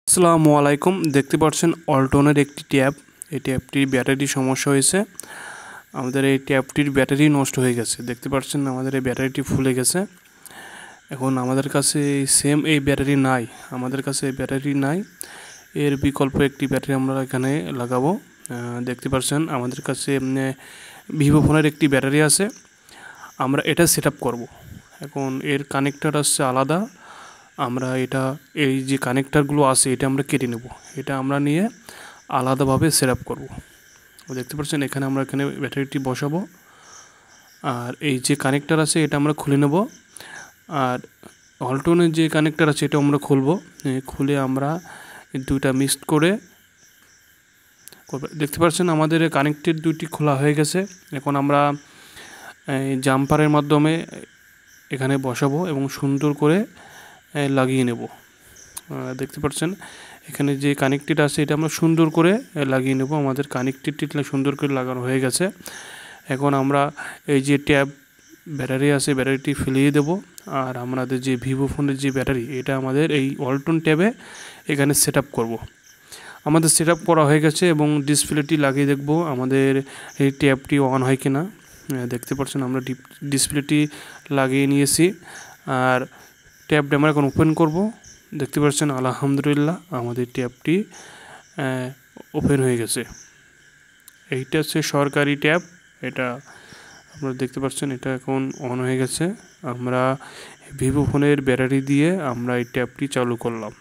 আসসালামু আলাইকুম। দেখতে পাচ্ছেন অল্টনের একটি ট্যাব। এই ট্যাবটির ব্যাটারি সমস্যা হয়েছে। আমাদের এই ট্যাবটির ব্যাটারি নষ্ট হয়ে গেছে। দেখতে পাচ্ছেন আমাদের এই ব্যাটারিটি ফুলে গেছে। এখন আমাদের কাছে এই ব্যাটারি নাই। আমাদের কাছে এই ব্যাটারি নাই। এর বিকল্প একটি ব্যাটারি আমরা এখানে লাগাবো। দেখতে পাচ্ছেন আমাদের কাছে ভিভো ফোনের একটি ব্যাটারি আছে। আমরা এটা সেট আপ করবো। এখন এর কানেক্টর আসছে আলাদা। আমরা এই যে কানেক্টরগুলো আছে এটা আমরা কেটে নেব। এটা আমরা নিয়ে আলাদাভাবে সেট আপ করবো। দেখতে পাচ্ছেন এখানে ব্যাটারিটি বসাবো। আর এই যে কানেক্টর আছে এটা আমরা খুলে নেব। আর অল্টনের যে কানেক্টর আছে এটা আমরা খুলবো। খুলে আমরা দুইটা মিক্সড করে দেখতে পাচ্ছেন আমাদের কানেক্টেড দুইটি খোলা হয়ে গেছে। এখন আমরা জাম্পারের মাধ্যমে এখানে বসাবো এবং সুন্দর করে লাগিয়ে নেব। দেখতে পাচ্ছেন এখানে যে কানেক্টেড আছে এটা আমরা সুন্দর করে লাগিয়ে নেব। আমাদের কানেক্টেডটি সুন্দর করে লাগানো হয়ে গেছে। এখন আমরা এই যে ট্যাব ব্যাটারি আছে ব্যাটারিটি ফেলিয়ে দেব। আর আমাদের যে ভিভো ফোনের যে ব্যাটারি এটা আমাদের এই অল্টন ট্যাবে এখানে সেট আপ করবো। আমাদের সেট আপ করা হয়ে গেছে এবং ডিসপ্লেটি লাগিয়ে দেখব আমাদের এই ট্যাবটি অন হয় কিনা। দেখতে পাচ্ছেন আমরা ডিসপ্লেটি লাগিয়ে নিয়েছি। আর ট্যাবটি আমরা এখন ওপেন করব। দেখতে পাচ্ছেন আলহামদুলিল্লাহ আমাদের ট্যাবটি ওপেন হয়ে গেছে। এইটা হচ্ছে সরকারি ট্যাব। এটা আপনারা দেখতে পাচ্ছেন এটা এখন অন হয়ে গেছে। আমরা ভিভো ফোনের ব্যাটারি দিয়ে আমরা এই ট্যাবটি চালু করলাম।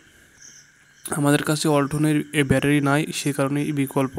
আমাদের কাছে অল্টনের ব্যাটারি নাই, সে কারণে বিকল্প